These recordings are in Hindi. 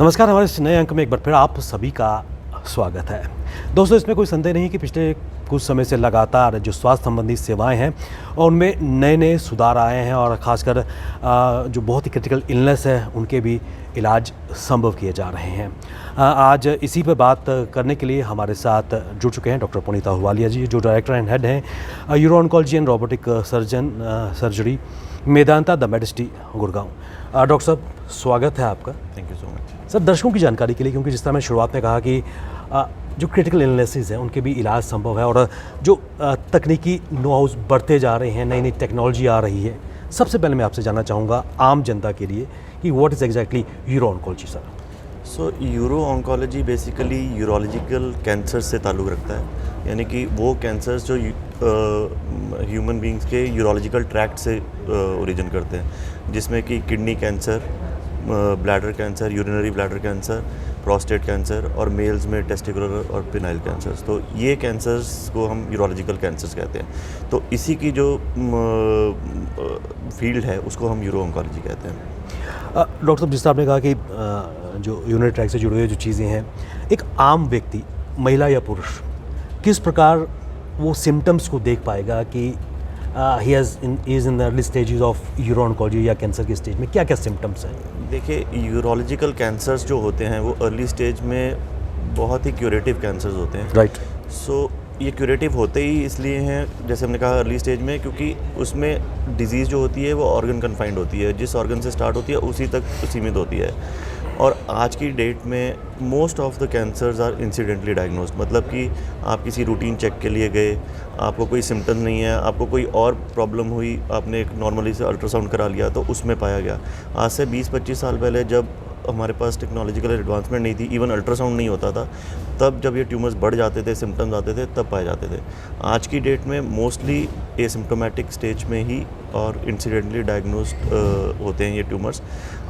नमस्कार। हमारे इस नए अंक में एक बार फिर आप सभी का स्वागत है। दोस्तों, इसमें कोई संदेह नहीं कि पिछले कुछ समय से लगातार जो स्वास्थ्य संबंधी सेवाएं हैं और उनमें नए नए सुधार आए हैं और ख़ासकर जो बहुत ही क्रिटिकल इलनेस है उनके भी इलाज संभव किए जा रहे हैं। आज इसी पर बात करने के लिए हमारे साथ जुड़ चुके हैं डॉक्टर पुनीत अहलुवालिया जी, जो डायरेक्टर एंड हेड हैं euro oncology and robotic surgery Medanta the Medicity Gurgaon. Doctor साहब, स्वागत है आपका। Thank you so much sir, दर्शकों की जानकारी के लिए, क्योंकि जिस तरह मैंने शुरुआत में कहा कि जो क्रिटिकल इलनेसेस हैं उनके भी इलाज संभव है और जो तकनीकी नोहाउस बढ़ते जा रहे हैं, नई नई टेक्नोलॉजी आ रही है, सबसे पहले मैं आपसे जानना चाहूँगा आम जनता के लिए कि what is exactly euro oncology sir. So euro oncology basically urological cancer से ताल्लुक़ रखता है, यानी कि वो कैंसर्स जो ह्यूमन बींग्स के यूरोलॉजिकल ट्रैक्ट से ओरिजिन करते हैं, जिसमें कि kidney cancer, bladder cancer, urinary bladder cancer, prostate cancer और मेल्स में टेस्टिकुलर और पिनाइल कैंसर्स। तो ये कैंसर्स को हम यूरोलॉजिकल कैंसर्स कहते हैं। तो इसी की जो फील्ड है उसको हम यूरो ऑन्कोलॉजी कहते हैं। डॉक्टर साहब, जिस तरह आपने कहा कि जो यूरिनरी ट्रैक्ट से जुड़े हुए जो चीज़ें हैं, एक आम व्यक्ति, महिला या पुरुष, किस प्रकार वो सिम्टम्स को देख पाएगा कि he is in the early stages of euro oncology या कैंसर के स्टेज में क्या क्या सिम्टम्स हैं? देखिए, यूरोलॉजिकल कैंसर्स जो होते हैं वो अर्ली स्टेज में बहुत ही क्यूरेटिव कैंसर्स होते हैं। राइट। सो ये क्यूरेटिव होते ही इसलिए हैं, जैसे हमने कहा अर्ली स्टेज में, क्योंकि उसमें डिजीज़ जो होती है वो ऑर्गन कन्फाइंड होती है, जिस ऑर्गन से स्टार्ट होती है उसी तक सीमित होती है। और आज की डेट में most of the cancers are incidentally diagnosed, मतलब कि आप किसी रूटीन चेक के लिए गए, आपको कोई सिम्टम नहीं है, आपको कोई और प्रॉब्लम हुई, आपने एक नॉर्मली से अल्ट्रासाउंड करा लिया तो उसमें पाया गया। आज से 20-25 साल पहले जब हमारे पास टेक्नोलॉजिकल एडवांसमेंट नहीं थी, इवन अल्ट्रासाउंड नहीं होता था, तब जब ये ट्यूमर्स बढ़ जाते थे, सिम्टम्स आते थे, तब पाए जाते थे। आज की डेट में मोस्टली एसिम्प्टोमेटिक स्टेज में ही और इंसिडेंटली डायग्नोस्ड होते हैं ये ट्यूमर्स।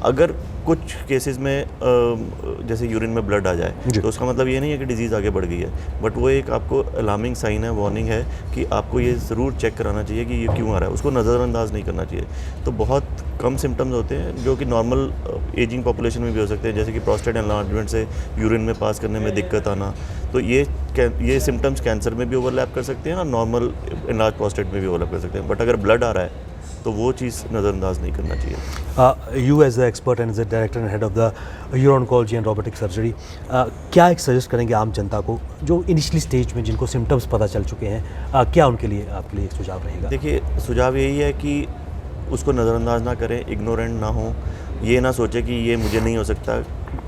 अगर कुछ केसेस में जैसे यूरिन में ब्लड आ जाए तो उसका मतलब ये नहीं है कि डिजीज़ आगे बढ़ गई है, बट वो एक आपको अलार्मिंग साइन है, वार्निंग है कि आपको ये ज़रूर चेक कराना चाहिए कि ये क्यों आ रहा है, उसको नज़रअंदाज नहीं करना चाहिए। तो बहुत कम सिम्टम्स होते हैं जो कि नॉर्मल एजिंग पॉपुलेशन में भी हो सकते हैं, जैसे कि प्रोस्टेट एनलार्जमेंट से यूरिन में पास करने में दिक्कत आना। तो ये सिम्टम्स कैंसर में भी ओवरलैप कर सकते हैं और नॉर्मल एनलार्ज प्रोस्टेट में भी ओवरलैप कर सकते हैं, बट अगर ब्लड आ रहा है तो वो चीज़ नज़रअंदाज नहीं करना चाहिए। You as the expert and as the director and head of the uro oncology and robotic surgery, क्या एक सजेस्ट करेंगे आम जनता को जो इनिशियली स्टेज में जिनको सिम्टम्स पता चल चुके हैं, क्या उनके लिए आपके लिए एक सुझाव रहेगा? देखिए, सुझाव यही है कि उसको नज़रअंदाज ना करें, इग्नोरेंट ना हो, ये ना सोचे कि ये मुझे नहीं हो सकता।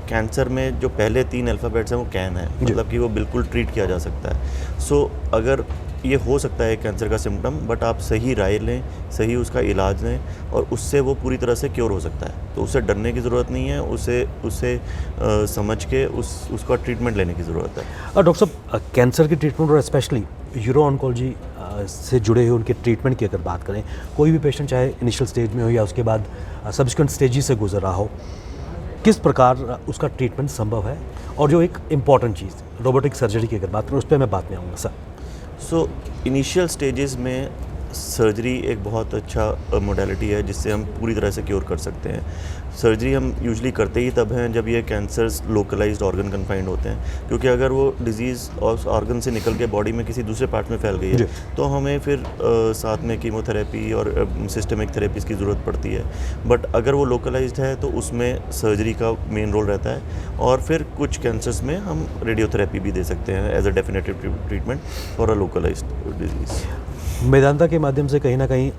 कैंसर में जो पहले 3 अल्फ़ाबेट्स हैं वो कैन है, मतलब कि वो बिल्कुल ट्रीट किया जा सकता है। सो अगर ये हो सकता है कैंसर का सिम्टम, बट आप सही राय लें, सही उसका इलाज लें और उससे वो पूरी तरह से क्योर हो सकता है। तो उससे डरने की ज़रूरत नहीं है, उसे समझ के उसका ट्रीटमेंट लेने की ज़रूरत है। डॉक्टर साहब, कैंसर की ट्रीटमेंट और स्पेशली यूरो ऑन्कोलॉजी से जुड़े हुए उनके ट्रीटमेंट की अगर बात करें, कोई भी पेशेंट चाहे इनिशियल स्टेज में हो या उसके बाद सब्सिक्वेंट स्टेजेस से गुजर रहा हो, किस प्रकार उसका ट्रीटमेंट संभव है? और जो एक इम्पॉर्टेंट चीज़ रोबोटिक सर्जरी की अगर बात करें, उस पर मैं बात में आऊँगा सर। सो इनिशियल स्टेजेस में सर्जरी एक बहुत अच्छा मोडेलिटी है जिससे हम पूरी तरह से क्योर कर सकते हैं। सर्जरी हम यूजुअली करते ही तब हैं जब ये कैंसर्स लोकलाइज्ड ऑर्गन कन्फाइंड होते हैं, क्योंकि अगर वो डिजीज़ और ऑर्गन से निकल के बॉडी में किसी दूसरे पार्ट में फैल गई है तो हमें फिर साथ में कीमोथेरेपी और सिस्टमिक थेरेपीज़ की ज़रूरत पड़ती है। बट अगर वो लोकलाइज्ड है तो उसमें सर्जरी का मेन रोल रहता है, और फिर कुछ कैंसर्स में हम रेडियोथेरेपी भी दे सकते हैं as a definitive treatment for a localised disease. Medanta के माध्यम से कहीं ना कहीं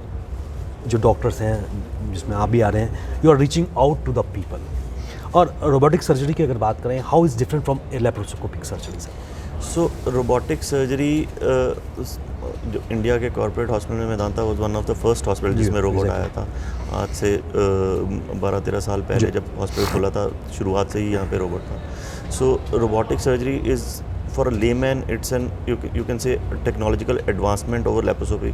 जो डॉक्टर्स हैं, जिसमें आप भी आ रहे हैं, you are reaching out to the people. और रोबोटिक सर्जरी की अगर बात करें, how is different from laparoscopic surgery sir? So robotic surgery जो इंडिया के कॉर्पोरेट हॉस्पिटल में Medanta was one of the first hospital जिसमें रोबोट आया था। आज से 12-13 साल पहले जब हॉस्पिटल खुला था, शुरुआत से ही यहाँ पे रोबोट था। So robotic surgery is for a layman it's an you can say technological advancement over laparoscopy.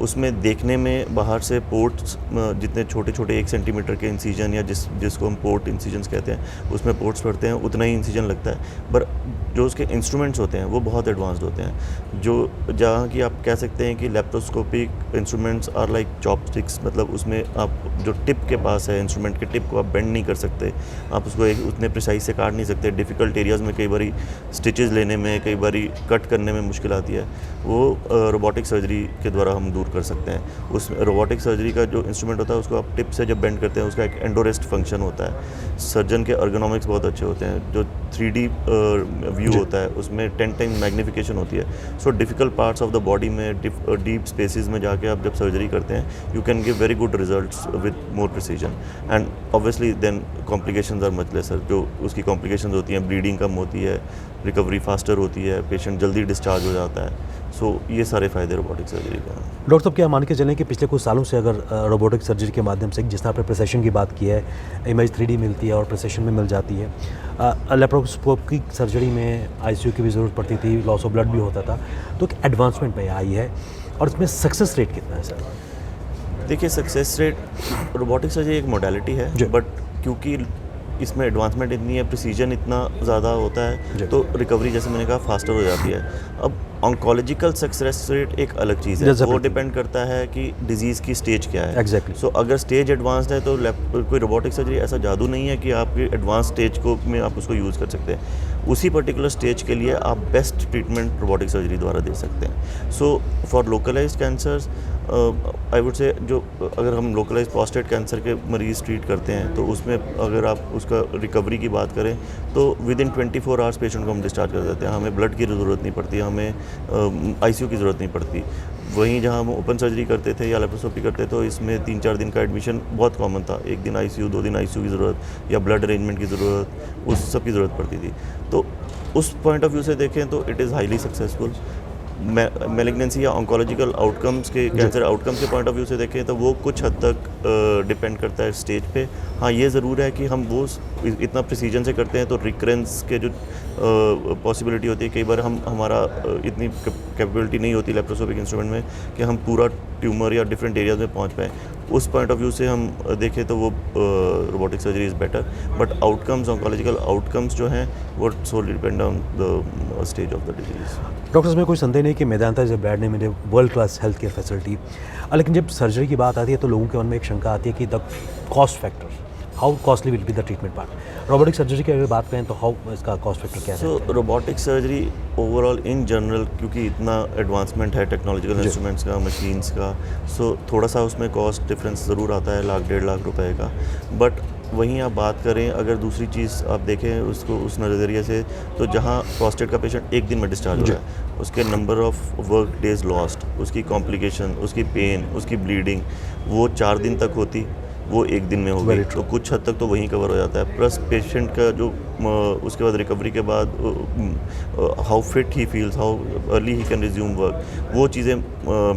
उसमें देखने में बाहर से पोर्ट्स जितने छोटे छोटे 1 सेंटीमीटर के इंसीजन या जिसको हम पोर्ट इंसीजन्स कहते हैं, उसमें पोर्ट्स पड़ते हैं, उतना ही इंसीजन लगता है। पर जो उसके इंस्ट्रूमेंट्स होते हैं वो बहुत एडवांस्ड होते हैं, जो जहाँ की आप कह सकते हैं कि laparoscopic instruments are like chopsticks. मतलब उसमें आप जो टिप के पास है इंस्ट्रूमेंट के, टिप को आप बेंड नहीं कर सकते, आप उसको एक उतने प्रिसाइज से काट नहीं सकते। डिफ़िकल्ट एरियाज़ में कई बारी स्टिचेस लेने में, कई बारी कट करने में मुश्किल आती है, वो रोबोटिक सर्जरी के द्वारा हम दूर कर सकते हैं। उस रोबोटिक सर्जरी का जो इंस्ट्रूमेंट होता है उसको आप टिप से जब बेंड करते हैं, उसका एक एंडोरेस्ट फंक्शन होता है। सर्जन के अर्गोनॉमिक्स बहुत अच्छे होते हैं, जो 3D व्यू होता है उसमें 10 टाइम मैग्नीफिकेशन होती है। So difficult parts of the body में, डीप स्पेसिस में जाके आप जब सर्जरी करते हैं, you can give very good results with more precision and obviously then complications are much lesser. जो उसकी कॉम्प्लिकेशंस होती हैं, ब्लीडिंग कम होती है, रिकवरी फास्टर होती है, पेशेंट जल्दी डिस्चार्ज हो जाता है। सो ये सारे फ़ायदे रोबोटिक सर्जरी का हैं। डॉक्टर साहब, क्या मान के चलें कि पिछले कुछ सालों से अगर रोबोटिक सर्जरी के माध्यम से, जिस तरह आपने प्रेसेशन की बात की है, इमेज 3D मिलती है और प्रेसेशन में मिल जाती है, लेप्रोस्कोपिक सर्जरी में ICU की भी ज़रूरत पड़ती थी, लॉस ऑफ ब्लड भी होता था, तो एक एडवांसमेंट में आई है और इसमें सक्सेस रेट कितना है सर? देखिए, सक्सेस रेट, रोबोटिक सर्जरी एक मोडालिटी है, बट क्योंकि इसमें एडवांसमेंट इतनी है, प्रिसीजन इतना ज़्यादा होता है, तो रिकवरी जैसे मैंने कहा फास्टर हो जाती है। अब ऑन्कोलॉजिकल सक्सेस रेट एक अलग चीज़ है, वो डिपेंड करता है कि डिजीज़ की स्टेज क्या है। एग्जैक्टली। सो अगर स्टेज एडवांस्ड है तो कोई रोबोटिक सर्जरी ऐसा जादू नहीं है कि आपकी एडवांस स्टेज को में आप उसको यूज़ कर सकते हैं। उसी पर्टिकुलर स्टेज के लिए आप बेस्ट ट्रीटमेंट रोबोटिक सर्जरी द्वारा दे सकते हैं। So for localised cancers I would say, जो अगर हम लोकलाइज प्रोस्टेट कैंसर के मरीज़ ट्रीट करते हैं तो उसमें अगर आप उसका रिकवरी की बात करें तो विद इन 24 आवर्स पेशेंट को हम डिस्चार्ज कर देते हैं। हमें ब्लड की ज़रूरत नहीं पड़ती, हमें ICU की ज़रूरत नहीं पड़ती। वहीं जहाँ हम ओपन सर्जरी करते थे या लेप्रोस्कोपी करते तो इसमें 3-4 दिन का एडमिशन बहुत कॉमन था। 1 दिन ICU, 2 दिन ICU की ज़रूरत या ब्लड अरेंजमेंट की ज़रूरत, उस सब की ज़रूरत पड़ती थी। तो उस पॉइंट ऑफ व्यू से देखें तो it is highly successful. Malignancy या ऑन्कोलॉजिकल आउटकम्स के, कैंसर आउटकम्स के पॉइंट ऑफ व्यू से देखें तो वो कुछ हद तक डिपेंड करता है स्टेज पे। हाँ, ये ज़रूर है कि हम वो इतना प्रिसीजन से करते हैं तो रिकरेंस के जो पॉसिबिलिटी होती है, कई बार हमारा इतनी कैपेबिलिटी नहीं होती लेप्रोस्कोपिक इंस्ट्रूमेंट में कि हम पूरा ट्यूमर या डिफरेंट एरियाज में पहुंच पाएँ। उस पॉइंट ऑफ व्यू से हम देखें तो वो robotic surgery is better, but outcomes, oncological outcomes जो हैं वो solely depend on the stage of the disease. Doctors में कोई संदेह नहीं कि Medanta is a brand name, मेरे world class health care facility, लेकिन जब सर्जरी की बात आती है तो लोगों के मन में एक शंका आती है कि the cost factor, how costly will be the treatment part. Robotic surgery की अगर बात करें तो हाउ इसका कॉस्ट फैक्टर क्या है? So robotic surgery overall in general, क्योंकि इतना एडवांसमेंट है टेक्नोलॉजिकल इंस्ट्रूमेंट्स का, मशीन्स का, सो थोड़ा सा उसमें कॉस्ट डिफरेंस ज़रूर आता है, 1-1.5 लाख रुपए का। बट वहीं आप बात करें, अगर दूसरी चीज़ आप देखें उसको उस नज़रिए से, तो जहाँ प्रोस्टेट का पेशेंट 1 दिन में डिस्चार्ज हो रहा है, उसके number of work days lost, उसकी कॉम्प्लिकेशन, उसकी पेन, उसकी ब्लीडिंग, वो 4 दिन तक होती, वो 1 दिन में हो गई, तो कुछ हद तक तो वहीं कवर हो जाता है। प्लस पेशेंट का जो उसके बाद रिकवरी के बाद how fit he feels, how early he can resume work, वो चीज़ें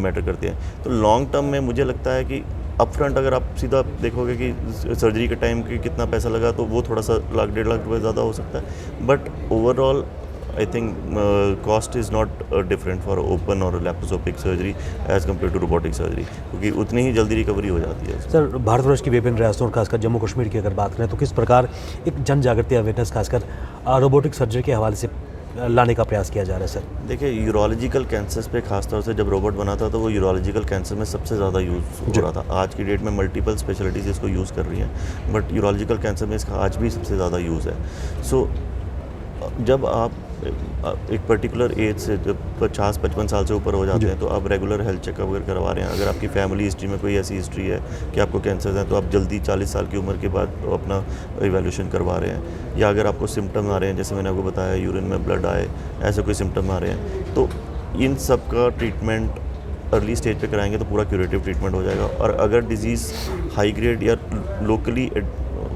मैटर करती हैं। तो लॉन्ग टर्म में मुझे लगता है कि अपफ्रंट अगर आप सीधा देखोगे कि सर्जरी के टाइम की कितना पैसा लगा, तो वो थोड़ा सा 1-1.5 लाख रुपये ज़्यादा हो सकता है। But overall I think cost is not different for open or laparoscopic surgery as compared to robotic surgery, क्योंकि उतनी ही जल्दी रिकवरी हो जाती है। सर, भारतवर्ष की विभिन्न रियासतों और खासकर जम्मू कश्मीर की अगर बात करें तो किस प्रकार एक जन जागृति अवेयरनेस खासकर रोबोटिक सर्जरी के हवाले से लाने का प्रयास किया जा रहा है? सर देखिए, यूरोलॉजिकल कैंसर्स पे खासतौर से जब रोबोट बना था तो वो यूरोलॉजिकल कैंसर में सबसे ज़्यादा यूज़ हो रहा था। आज की डेट में मल्टीपल स्पेशलिटीज़ इसको यूज़ कर रही हैं, बट यूरोलॉजिकल कैंसर में इसका आज भी सबसे ज़्यादा यूज़ है। सो जब आप एक पर्टिकुलर एज से, जब 50-55 साल से ऊपर हो जाते हैं, तो आप रेगुलर हेल्थ चेकअप अगर करवा रहे हैं, अगर आपकी फैमिली हिस्ट्री में कोई ऐसी हिस्ट्री है कि आपको कैंसर है, तो आप जल्दी 40 साल की उम्र के बाद अपना इवैल्यूएशन करवा रहे हैं। या अगर आपको सिम्टम आ रहे हैं, जैसे मैंने आपको बताया यूरिन में ब्लड आए, ऐसे कोई सिम्टम आ रहे हैं, तो इन सब का ट्रीटमेंट अर्ली स्टेज पे कराएंगे तो पूरा क्यूरेटिव ट्रीटमेंट हो जाएगा। और अगर डिजीज़ हाई ग्रेड या लोकली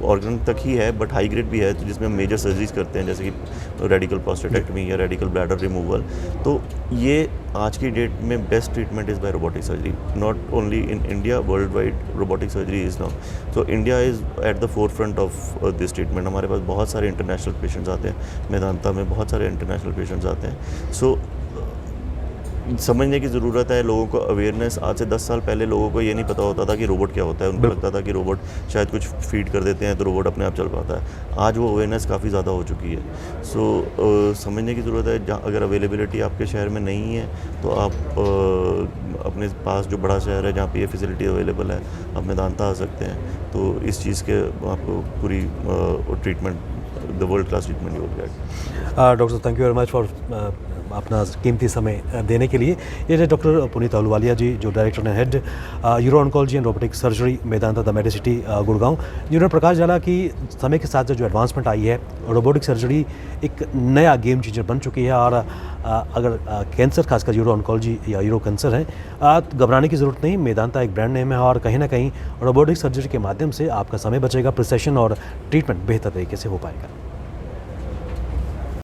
ऑर्गन तक ही है, बट हाई ग्रेड भी है, तो जिसमें हम मेजर सर्जरीज करते हैं, जैसे कि रेडिकल प्रोस्टेटेक्टमी या रेडिकल ब्लैडर रिमूवल। तो ये आज की डेट में best treatment is by robotic surgery, not only in India, world wide robotic surgery is now. So India is at the four front of this treatment. हमारे पास बहुत सारे इंटरनेशनल पेशेंट्स आते हैं, मेदांता में बहुत सारे इंटरनेशनल पेशेंट्स आते हैं। सो समझने की ज़रूरत है, लोगों को अवेयरनेस। आज से 10 साल पहले लोगों को ये नहीं पता होता था कि रोबोट क्या होता है, उनको लगता था कि रोबोट शायद कुछ फीड कर देते हैं तो रोबोट अपने आप चल पाता है। आज वो अवेयरनेस काफ़ी ज़्यादा हो चुकी है। सो समझने की ज़रूरत है। जहाँ अगर अवेलेबिलिटी आपके शहर में नहीं है तो आप अपने पास जो बड़ा शहर है जहाँ पे ये फैसिलिटी अवेलेबल है, आप मेदांता आ सकते हैं। तो इस चीज़ के आपको पूरी treatment, the world class treatment you will get. Doctor thank you very much for अपना कीमती समय देने के लिए। ये डॉक्टर पुनीत अहलूवालिया जी, जो director and head euro oncology and robotic surgery Medanta the Medicity Gurgaon, जिन्होंने प्रकाश डाला कि समय के साथ जो एडवांसमेंट आई है, रोबोटिक सर्जरी एक नया गेम चेंजर बन चुकी है। और अगर कैंसर, खासकर यूरो ऑन्कोलॉजी या यूरो कैंसर है, तो घबराने की ज़रूरत नहीं। मेदांता एक ब्रांड नेम है और कहीं ना कहीं रोबोटिक सर्जरी के माध्यम से आपका समय बचेगा, प्रिसेशन और ट्रीटमेंट बेहतर तरीके से हो पाएगा।